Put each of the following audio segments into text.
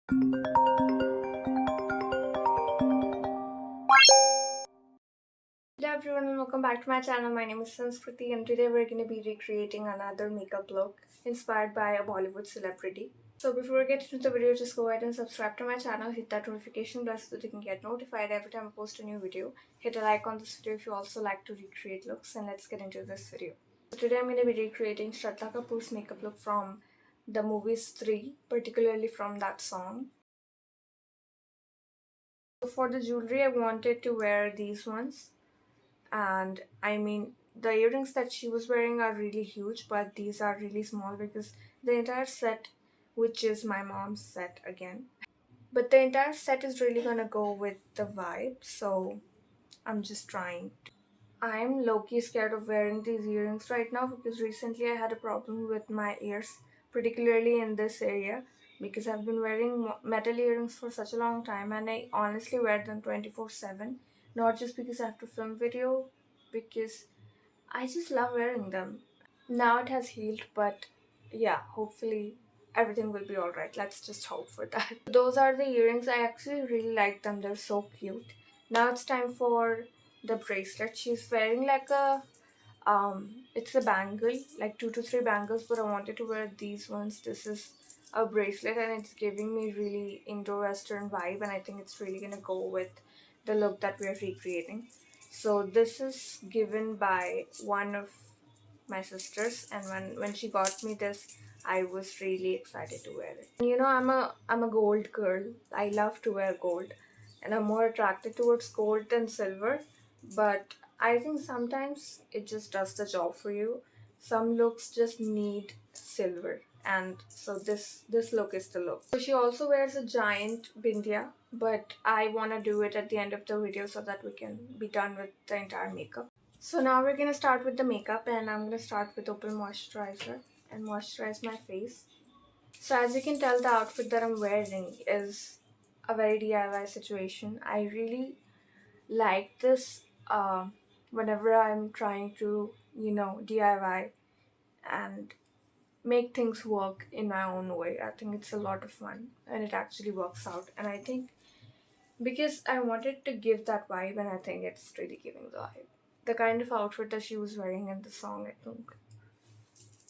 Hello everyone and welcome back to my channel. My name is Sanskriti and today we're going to be recreating another makeup look inspired by a Bollywood celebrity. So before we get into the video, just go ahead and subscribe to my channel, hit that notification bell so that you can get notified every time I post a new video. Hit a like on this video if you also like to recreate looks, and let's get into this video. So today I'm going to be recreating Shraddha Kapoor's makeup look from the movie Stree, particularly from that song. So for the jewelry I wanted to wear these ones. And I mean, the earrings that she was wearing are really huge, but these are really small because the entire set, which is my mom's set again, but the entire set is really gonna go with the vibe, so I'm just trying. I'm low-key scared of wearing these earrings right now because recently I had a problem with my ears, particularly in this area, because I've been wearing metal earrings for such a long time and I honestly wear them 24/7, not just because I have to film video, because I just love wearing them. Now it has healed, but yeah, hopefully everything will be alright. Let's just hope for that. Those are the earrings. I actually really like them. They're so cute. Now it's time for the bracelet. She's wearing like a it's a bangle, like 2 to 3 bangles, but I wanted to wear these ones. This is a bracelet and it's giving me really Indo-Western vibe, and I think it's really gonna go with the look that we are recreating. So this is given by one of my sisters, and when she got me this, I was really excited to wear it. And you know, I'm a gold girl. I love to wear gold, and I'm more attracted towards gold than silver, but I think sometimes it just does the job for you. Some looks just need silver, and so this look is the look. So she also wears a giant bindia, but I want to do it at the end of the video so that we can be done with the entire makeup. So now we're gonna start with the makeup, and I'm gonna start with Opal Moisturizer and moisturize my face. So as you can tell, the outfit that I'm wearing is a very DIY situation. I really like this whenever I'm trying to, DIY and make things work in my own way. I think it's a lot of fun and it actually works out. And I think because I wanted to give that vibe, and I think it's really giving the vibe. The kind of outfit that she was wearing in the song, I think.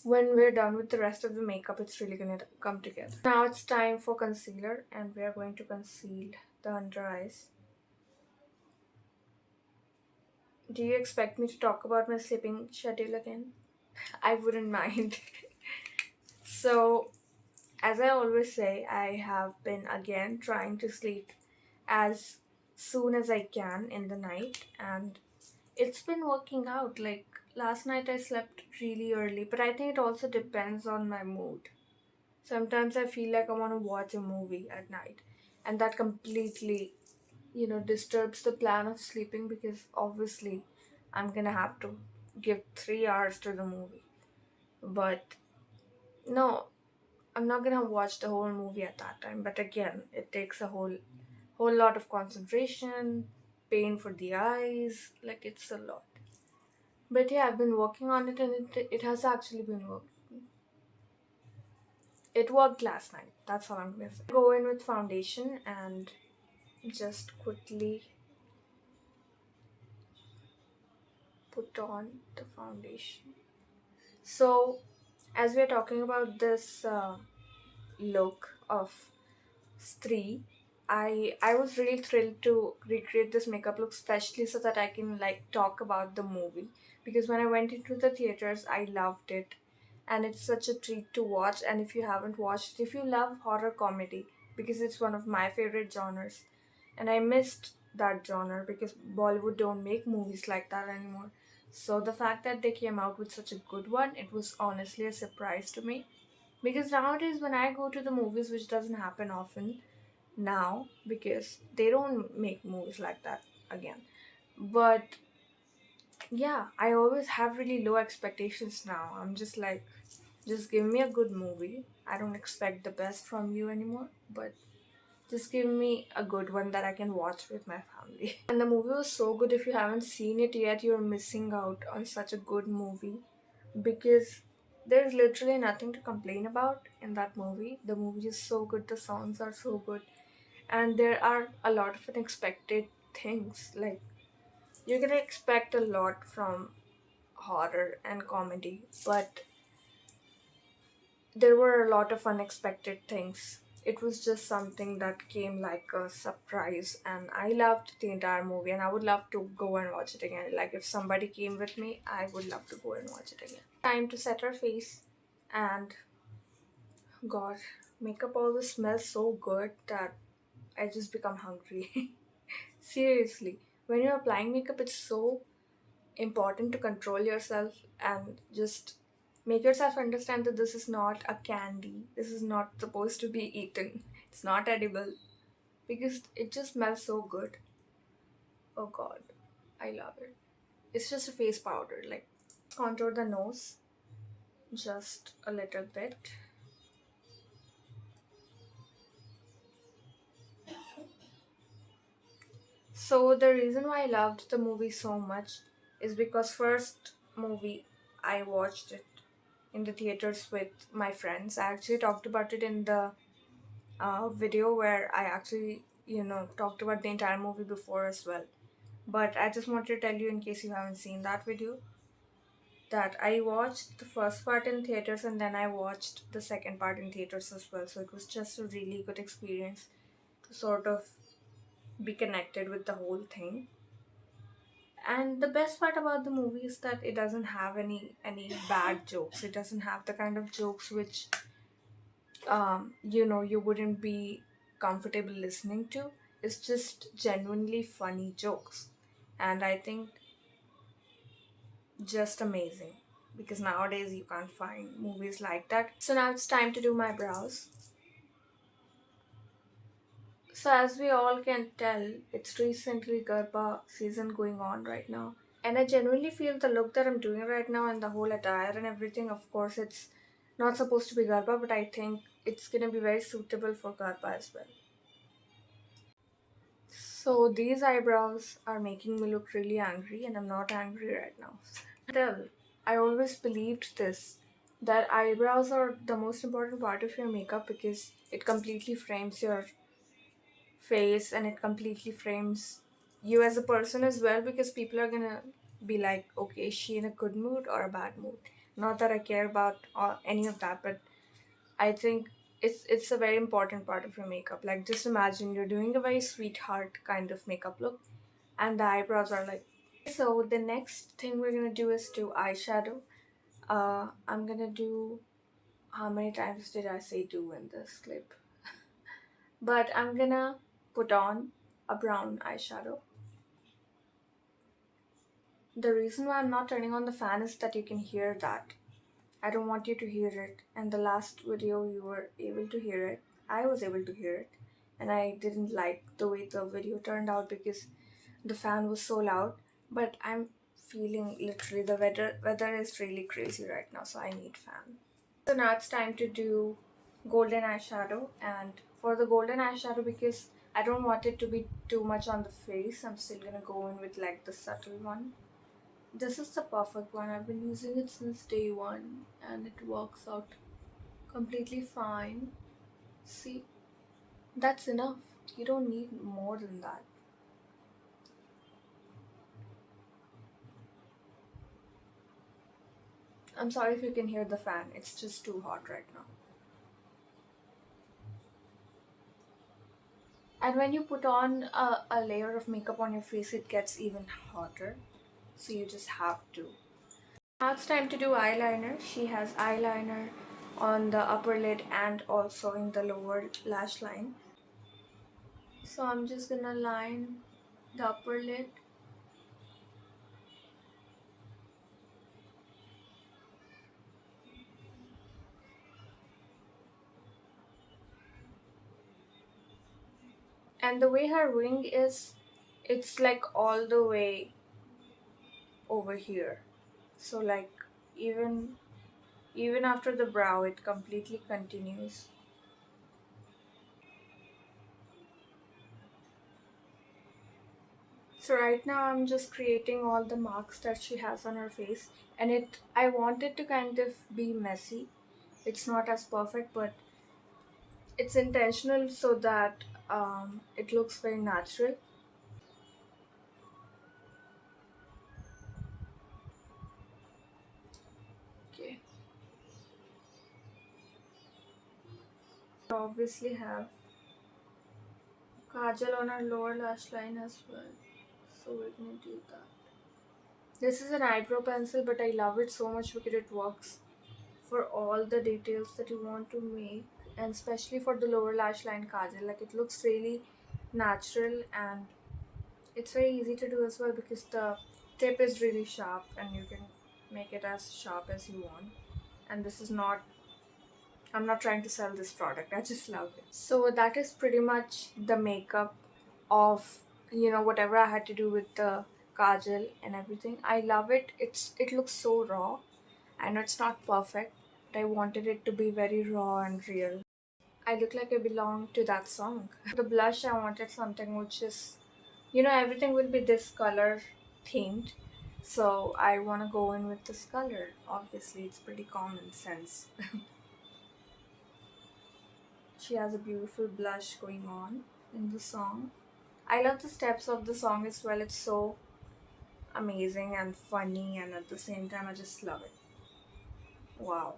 When we're done with the rest of the makeup, it's really gonna come together. Now it's time for concealer, and we're going to conceal the under eyes. Do you expect me to talk about my sleeping schedule again? I wouldn't mind. So, as I always say, I have been again trying to sleep as soon as I can in the night, and it's been working out. Like last night, I slept really early, but I think it also depends on my mood. Sometimes I feel like I want to watch a movie at night, and that completely, disturbs the plan of sleeping because obviously I'm gonna have to give 3 hours to the movie. But no, I'm not gonna watch the whole movie at that time. But again, it takes a whole lot of concentration, pain for the eyes, like it's a lot. But yeah, I've been working on it, and it has actually been working. It worked last night. That's all I'm gonna say. Go in with foundation and just quickly put on the foundation. So, as we're talking about this look of Stree, I was really thrilled to recreate this makeup look, especially so that I can like talk about the movie, because when I went into the theaters, I loved it, and it's such a treat to watch. And if you haven't watched, if you love horror comedy, because it's one of my favorite genres, and I missed that genre because Bollywood don't make movies like that anymore. So the fact that they came out with such a good one, it was honestly a surprise to me. Because nowadays when I go to the movies, which doesn't happen often now because they don't make movies like that again. But yeah, I always have really low expectations now. I'm just like, just give me a good movie. I don't expect the best from you anymore, but just give me a good one that I can watch with my family. And the movie was so good. If you haven't seen it yet, you're missing out on such a good movie, because There's literally nothing to complain about in that movie. The movie is so good, the songs are so good, and there are a lot of unexpected things. Like, you're gonna expect a lot from horror and comedy, but there were a lot of unexpected things. It was just something that came like a surprise, and I loved the entire movie, and I would love to go and watch it again. Like, if somebody came with me, I would love to go and watch it again. Time to set our face, and God, makeup always smells so good that I just become hungry. Seriously, when you're applying makeup, it's so important to control yourself and just make yourself understand that this is not a candy. This is not supposed to be eaten. It's not edible because it just smells so good. Oh God, I love it. It's just a face powder. Like, contour the nose just a little bit. So the reason why I loved the movie so much is because first movie I watched it in the theaters with my friends. I actually talked about it in the video where I actually, talked about the entire movie before as well. But I just wanted to tell you, in case you haven't seen that video, that I watched the first part in theaters and then I watched the second part in theaters as well. So it was just a really good experience to sort of be connected with the whole thing. And the best part about the movie is that it doesn't have any bad jokes. It doesn't have the kind of jokes which you wouldn't be comfortable listening to. It's just genuinely funny jokes. And I think just amazing because nowadays you can't find movies like that. So now it's time to do my brows. So as we all can tell, it's recently Garba season going on right now. And I genuinely feel the look that I'm doing right now and the whole attire and everything, of course it's not supposed to be Garba, but I think it's gonna be very suitable for Garba as well. So these eyebrows are making me look really angry, and I'm not angry right now. Tell, I always believed this, that eyebrows are the most important part of your makeup because it completely frames your face and it completely frames you as a person as well, because people are gonna be like, okay, is she in a good mood or a bad mood? Not that I care about any of that, but I think it's a very important part of your makeup. Like, just imagine you're doing a very sweetheart kind of makeup look, and the eyebrows are like. So the next thing we're gonna do is do eyeshadow. I'm gonna do. How many times did I say do in this clip? But I'm gonna put on a brown eyeshadow. The reason why I'm not turning on the fan is that you can hear that. I don't want you to hear it. And the last video, you were able to hear it. I was able to hear it. And I didn't like the way the video turned out because the fan was so loud. But I'm feeling literally the weather is really crazy right now, so I need fan. So now it's time to do golden eyeshadow. And for the golden eyeshadow, because I don't want it to be too much on the face, I'm still gonna go in with like the subtle one. This is the perfect one. I've been using it since day one and it works out completely fine. See, that's enough. You don't need more than that. I'm sorry if you can hear the fan, it's just too hot right now. And when you put on a layer of makeup on your face, it gets even hotter. So you just have to. Now it's time to do eyeliner. She has eyeliner on the upper lid and also in the lower lash line. So I'm just gonna line the upper lid. And the way her wing is, it's like all the way over here. So like even even after the brow, it completely continues. So right now I'm just creating all the marks that she has on her face, and I want it to kind of be messy. It's not as perfect, but it's intentional so that it looks very natural. Okay. Obviously have kajal on our lower lash line as well. So we're gonna do that. This is an eyebrow pencil, but I love it so much because it works for all the details that you want to make, and especially for the lower lash line kajal. Like, it looks really natural, and it's very easy to do as well because the tip is really sharp and you can make it as sharp as you want. And this is not, I'm not trying to sell this product, I just love it. So that is pretty much the makeup of, whatever I had to do with the kajal and everything. I love it. It looks so raw. I know it's not perfect, but I wanted it to be very raw and real. I look like I belong to that song. The blush, I wanted something which is, everything will be this color themed. So I want to go in with this color. Obviously, it's pretty common sense. She has a beautiful blush going on in the song. I love the steps of the song as well. It's so amazing and funny, and at the same time, I just love it. Wow,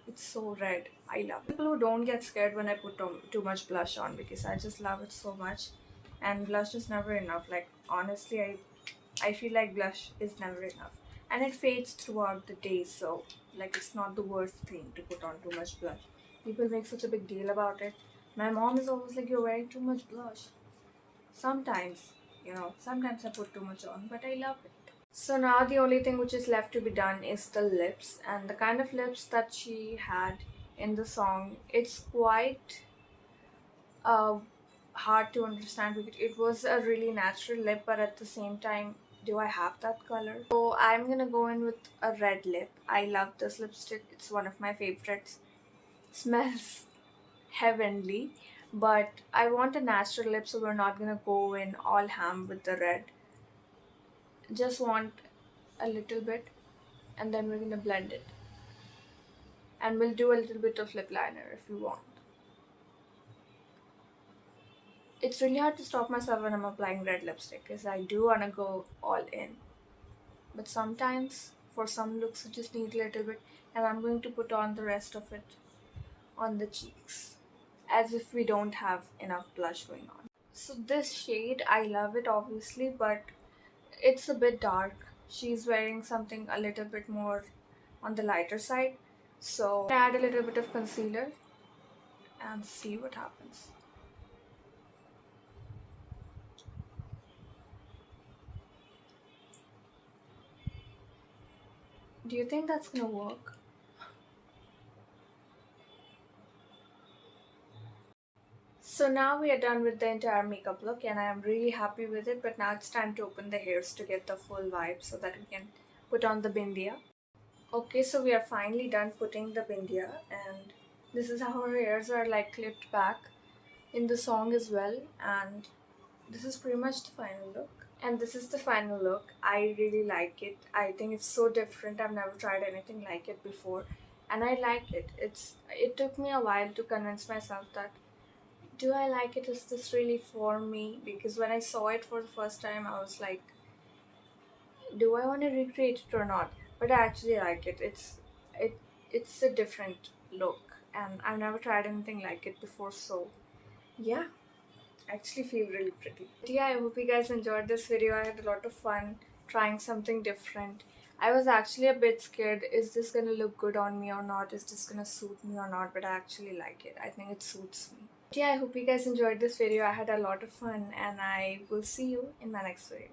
it's so red. I love it. People who don't get scared when I put too much blush on, because I just love it so much. And blush is never enough. Like, honestly, I feel like blush is never enough. And it fades throughout the day, so like it's not the worst thing to put on too much blush. People make such a big deal about it. My mom is always like, "You're wearing too much blush." Sometimes, sometimes I put too much on, but I love it. So now the only thing which is left to be done is the lips, and the kind of lips that she had in the song, it's quite uh, hard to understand because it was a really natural lip, but at the same time, do I have that color? So I'm gonna go in with a red lip. I love this lipstick, it's one of my favorites. Smells heavenly, but I want a natural lip, so we're not gonna go in all ham with the red. Just want a little bit, and then we're gonna blend it. And we'll do a little bit of lip liner if you want. It's really hard to stop myself when I'm applying red lipstick because I do want to go all in. But sometimes, for some looks, you just need a little bit, and I'm going to put on the rest of it on the cheeks as if we don't have enough blush going on. So, this shade, I love it obviously, but it's a bit dark. She's wearing something a little bit more on the lighter side. So, add a little bit of concealer and see what happens. Do you think that's gonna work? So now we are done with the entire makeup look, and I am really happy with it, but now it's time to open the hairs to get the full vibe so that we can put on the bindiya. Okay, so we are finally done putting the bindiya, and this is how her hairs are like clipped back in the song as well, and this is pretty much the final look. And this is the final look. I really like it. I think it's so different. I've never tried anything like it before, and I like it. It took me a while to convince myself that, do I like it? Is this really for me? Because when I saw it for the first time, I was like, do I want to recreate it or not? But I actually like it. It it's a different look, and I've never tried anything like it before. So yeah, I actually feel really pretty. But yeah, I hope you guys enjoyed this video. I had a lot of fun trying something different. I was actually a bit scared. Is this gonna look good on me or not? Is this gonna suit me or not? But I actually like it. I think it suits me. But yeah, I hope you guys enjoyed this video. I had a lot of fun, and I will see you in my next video.